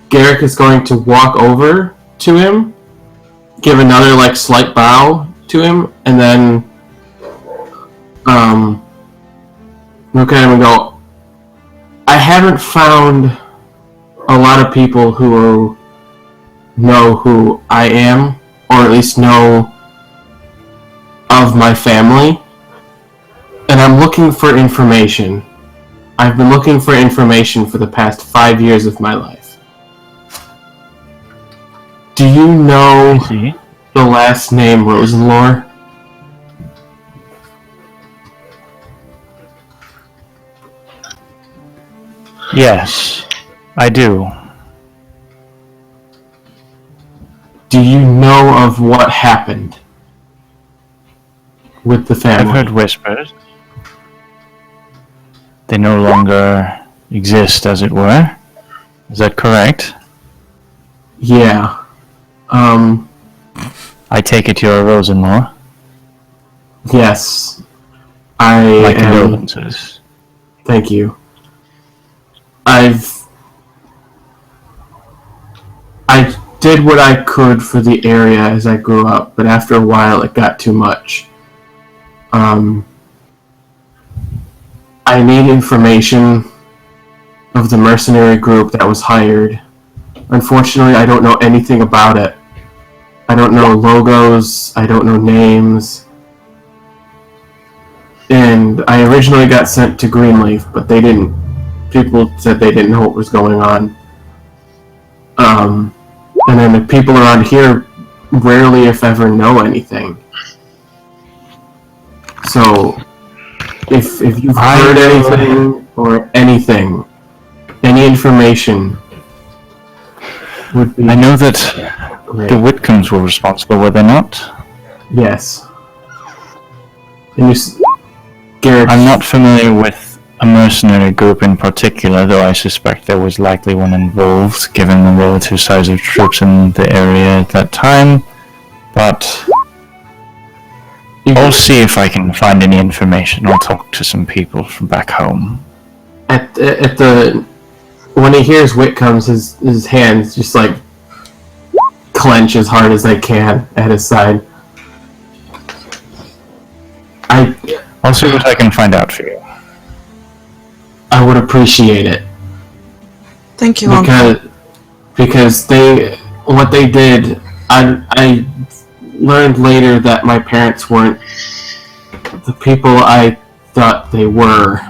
Garrick is going to walk over to him, give another slight bow to him, and then look at him and go, I haven't found a lot of people who know who I am, or at least know of my family, and I'm looking for information. I've been looking for information for the past 5 years of my life. Do you know the last name Rosenlore? Yes, I do. Do you know of what happened with the family? I've heard whispers. They no longer exist, as it were. Is that correct? Yeah. I take it you're a Rosenmore. Yes. My condolences. Thank you. I did what I could for the area as I grew up, but after a while it got too much. I need information of the mercenary group that was hired. Unfortunately, I don't know anything about it. I don't know logos, I don't know names. And I originally got sent to Greenleaf, but they didn't. People said they didn't know what was going on. And then the people around here rarely, if ever, know anything. So, if you've heard anything or anything, any information would be. I know that great. the Whitcombs were responsible, were they not? Yes. And Garrett. I'm not familiar with a mercenary group in particular, though I suspect there was likely one involved, given the relative size of troops in the area at that time. But I'll see if I can find any information. I'll talk to some people from back home. When he hears Whitcombs, his hands just clench as hard as they can at his side. I'll see what I can find out for you. I would appreciate it. Thank you, Uncle. Because what they did, I learned later that my parents weren't the people I thought they were.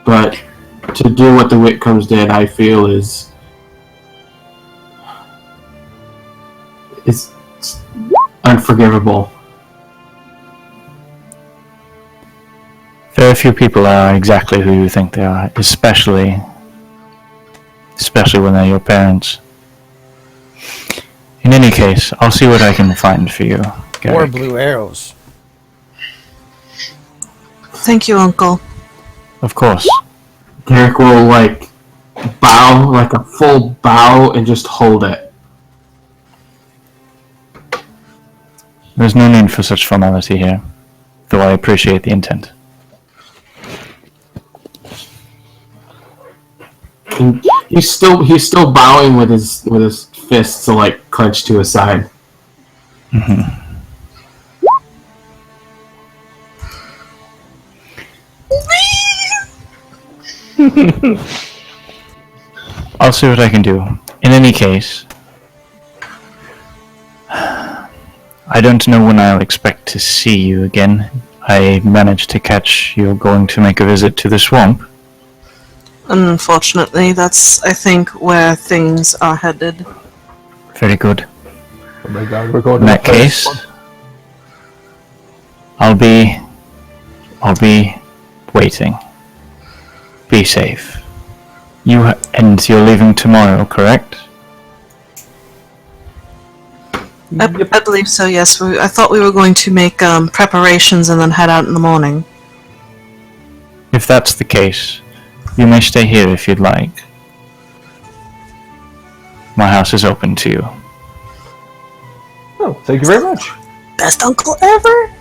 But to do what the Whitcombs did, I feel is unforgivable. Very few people are exactly who you think they are, especially when they're your parents. In any case, I'll see what I can find for you, Garrick. More blue arrows. Thank you, Uncle. Of course. Garrick will bow, a full bow, and just hold it. There's no need for such formality here, though I appreciate the intent. And he's still bowing with his fists clenched to his side. Mm-hmm. I'll see what I can do. In any case, I don't know when I'll expect to see you again. I managed to catch you're going to make a visit to the swamp. Unfortunately, that's, I think, where things are headed. Very good. Oh my god, we're going In to that case, I'll be waiting. Be safe. You're leaving tomorrow, correct? I believe so, yes. I thought we were going to make preparations and then head out in the morning. If that's the case, you may stay here if you'd like. My house is open to you. Oh, thank you very much. Best uncle ever!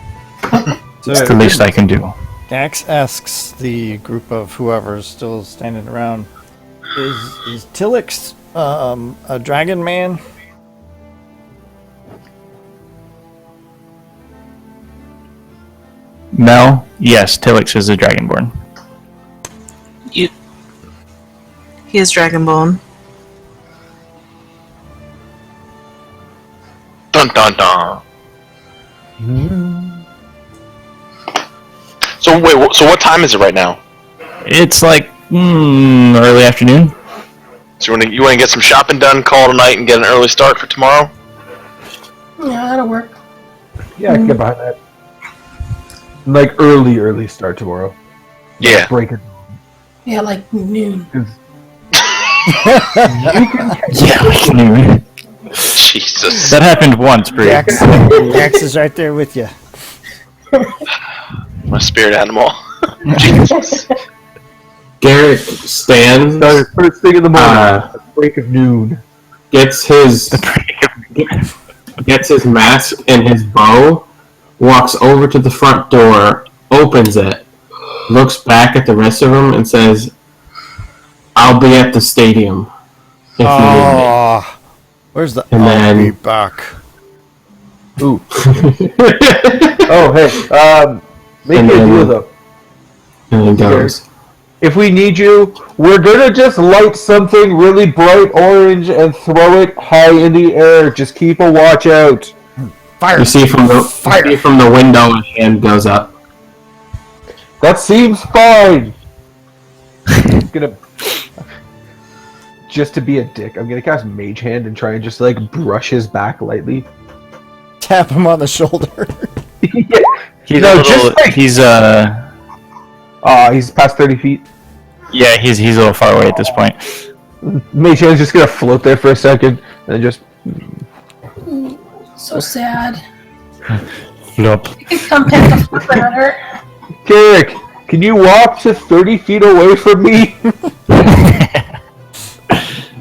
So It's the least I can do. Dax asks the group of whoever's still standing around, Is Tillix a dragon man? Mel, yes, Tillix is a dragonborn. He is Dragonborn. Dun dun dun. So wait, so what time is it right now? It's like early afternoon. So you want to get some shopping done, call it a night, and get an early start for tomorrow? Yeah, that'll work. Yeah, I can get behind that. Like early start tomorrow. Yeah. Break it. Yeah, like noon. Yeah, like noon. Jesus. That happened once, Bree. Jax is right there with you. My spirit animal. Jesus. Garrett stands, So first thing in the morning, break of noon. gets his mask and his bow, walks over to the front door, opens it, looks back at the rest of them, and says, "I'll be at the stadium if you need me." Oh, where's the? And I'll then- be back. Ooh. Oh, hey. Make And me a then- deal, though. And he goes, If we need you, we're gonna just light something really bright orange and throw it high in the air. Just keep a watch out. Fire! you see from the window a hand goes up. That seems fine. I'm gonna... Just to be a dick, I'm gonna cast Mage Hand and try and just, like, brush his back lightly. Tap him on the shoulder. Yeah. He's No, a little, just like- he's He's past 30 feet. yeah, he's a little far away at this point. Mage Hand's just gonna float there for a second, and then just... So sad. Flop. You could come pick the flipper at her. Garrick, can you walk to 30 feet away from me?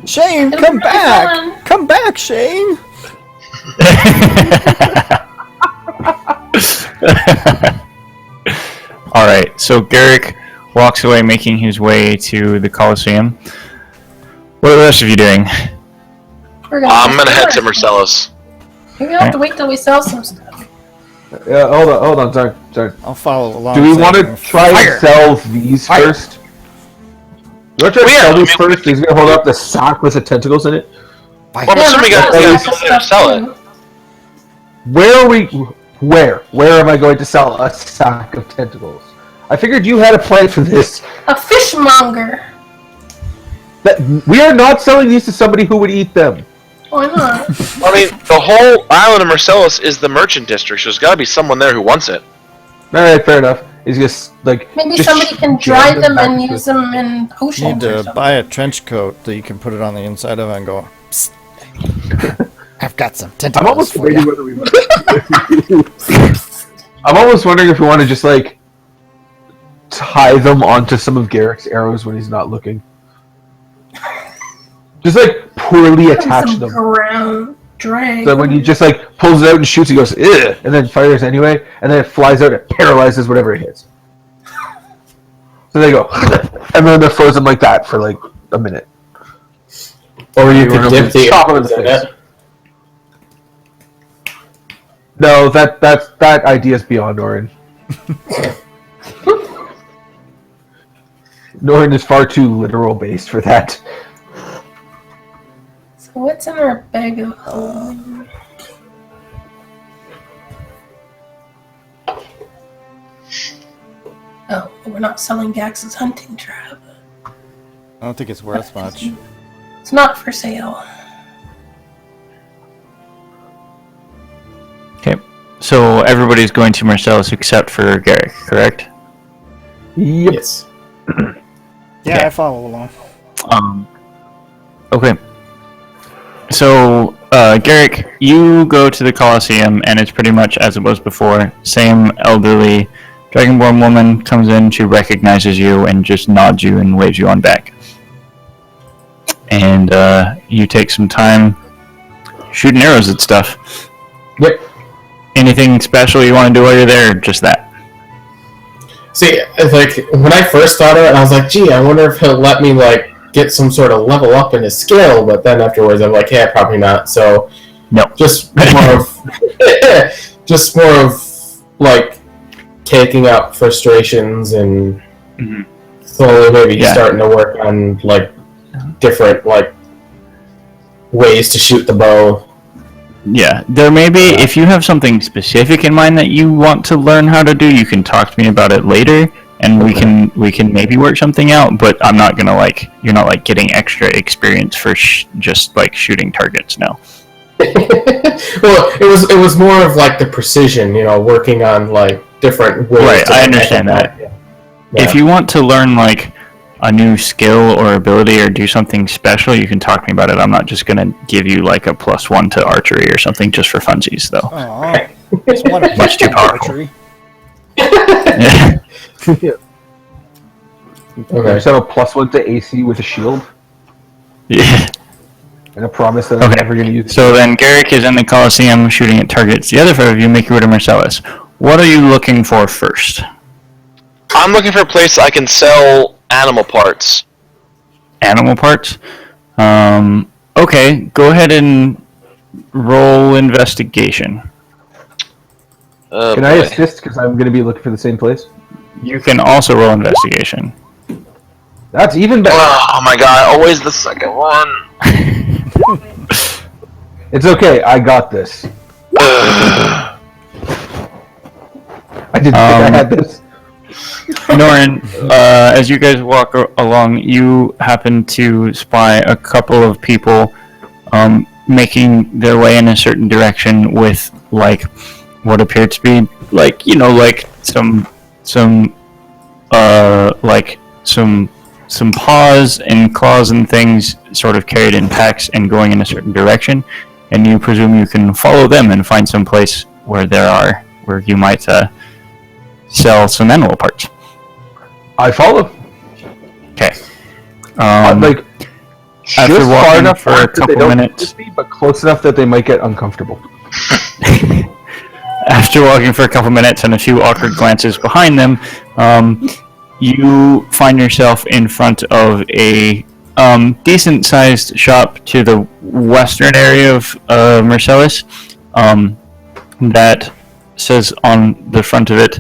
Shane, It'll come be back! fun. Come back, Shane! Alright, so Garrick walks away, making his way to the Coliseum. What are the rest of you doing? We're I'm gonna go head to somewhere. Marcellus. We're gonna have to wait till we sell some stuff. Yeah, hold on, sorry. I'll follow along. Do we want to saying, try Fire! and sell these Fire! first? You want to try to Yeah, sell I these mean, first? He's gonna hold up the sock with the tentacles in it. Well, I'm Yeah, assuming you Marcellus gotta got sell some it to sell it. too. Where are we? Where am I going to sell a sack of tentacles? I figured you had a plan for this. A fishmonger. That we are not selling these to somebody who would eat them. Why not? I mean, the whole island of Marcellus is the merchant district, so there's gotta be someone there who wants it. All right, fair enough. He's just like Maybe just somebody can jam dry them back and into use it. them in Need potions or to something. buy a trench coat that you can put it on the inside of and go, Psst. I've got some I'm tentacles almost for wondering you. whether we. I'm almost wondering if we want to just like tie them onto some of Garrick's arrows when he's not looking. Just like poorly attach Some them. ground drag. So when he just like pulls it out and shoots, he goes, "Ugh," and then fires anyway, and then it flies out and paralyzes whatever it hits. So they go, and then they're frozen like that for like a minute. Or you could wanna dip the chop it in arrows the in face. it. No, that idea is beyond Norin. Norin is far too literal based for that. So what's in our bag of holding? Oh, but we're not selling Gax's hunting trap. I don't think it's worth much. It's not for sale. Okay, so everybody's going to Marcellus except for Garrick, correct? Yep. Yes. Yeah, I follow along. Okay. So, Garrick, you go to the Coliseum, and it's pretty much as it was before. Same elderly Dragonborn woman comes in, she recognizes you, and just nods you and waves you on back. And you take some time shooting arrows at stuff. Yep. Anything special you want to do while you're there, or just that? See, it's like when I first thought of it, I was like, "Gee, I wonder if he'll let me like get some sort of level up in his skill, but then afterwards I'm like, yeah, probably not. So No. just more of just more of like taking out frustrations and slowly maybe starting to work on like different like ways to shoot the bow. Yeah, there may be, if you have something specific in mind that you want to learn how to do, you can talk to me about it later, and we can maybe work something out, but I'm not gonna like, you're not like getting extra experience for just like shooting targets, no. Well, it was more of like the precision, working on like different ways. Right, I understand that. Yeah. If you want to learn like a new skill or ability or do something special, you can talk to me about it. I'm not just gonna give you like a +1 to archery or something just for funsies, though. Aw, it's one Much too powerful. archery. Yeah. I just have a +1 to AC with a shield Yeah. and a promise that I'm never going to use it. So then Garrick is in the Coliseum shooting at targets. The other 5 of you make your way to Marcellus. What are you looking for first? I'm looking for a place I can sell animal parts. Animal parts? Okay, go ahead and roll investigation. Can I assist because I'm going to be looking for the same place? You can also roll investigation. That's even better. Oh my god, always the second one. It's okay. I got this. I didn't think I had this. Norin, as you guys walk along, you happen to spy a couple of people making their way in a certain direction with like what appear to be like some paws and claws and things sort of carried in packs and going in a certain direction, and you presume you can follow them and find some place where you might sell some animal parts. I follow. Okay. Like after just far walking enough for a that they couple don't minutes, notice me, but close enough that they might get uncomfortable. after walking for a couple minutes and a few awkward glances behind them, you find yourself in front of a decent-sized shop to the western area of Marcellus that says on the front of it,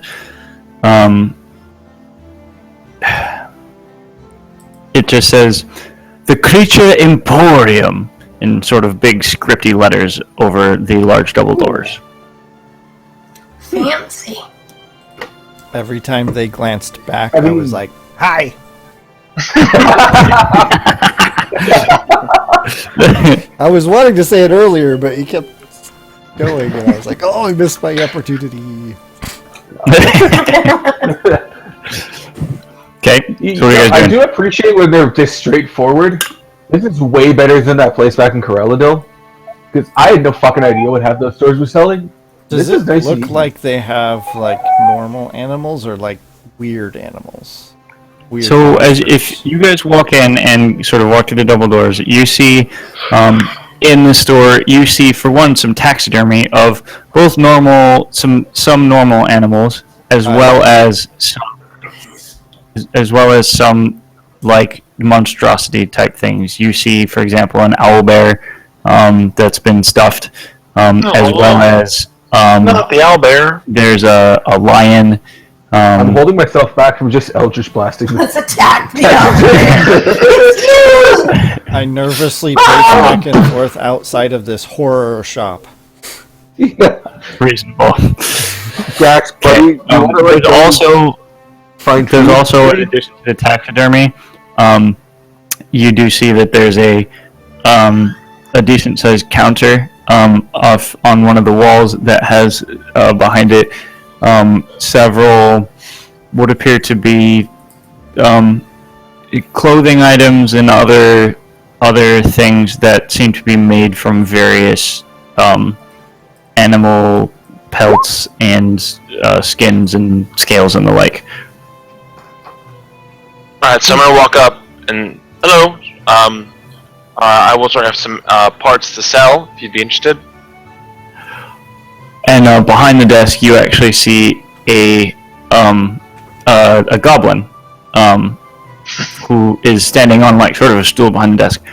it just says, "The Creature Emporium," in sort of big scripty letters over the large double doors. Fancy. Every time they glanced back, I was like, "Hi." I was wanting to say it earlier, but he kept going, and I was like, "Oh, I missed my opportunity." Okay, so what are you guys I doing? do appreciate when they're this straightforward. This is way better than that place back in Corelladil. Because I had no fucking idea what half those stores were selling. Does This is it nice and look easy. like they have like normal animals or like weird animals? Weird So as monsters. if you guys walk in and sort of walk through the double doors, you see in the store, you see for one some taxidermy of both some normal animals as well as some like monstrosity type things. You see, for example, an owl bear that's been stuffed, as well as Not the owlbear. there's a lion. I'm holding myself back from just Eldritch blasting. Let's attack the I nervously pace back and forth outside of this horror shop. Reasonable. Gax, buddy, you want to There's also find There's food? also, in addition to the taxidermy, you do see that there's a decent-sized counter off on one of the walls that has behind it several what appear to be clothing items and other things that seem to be made from various animal pelts and skins and scales and the like. Alright, so I'm gonna walk up and hello. I will sort of have some parts to sell if you'd be interested. And behind the desk, you actually see a goblin, who is standing on like sort of a stool behind the desk.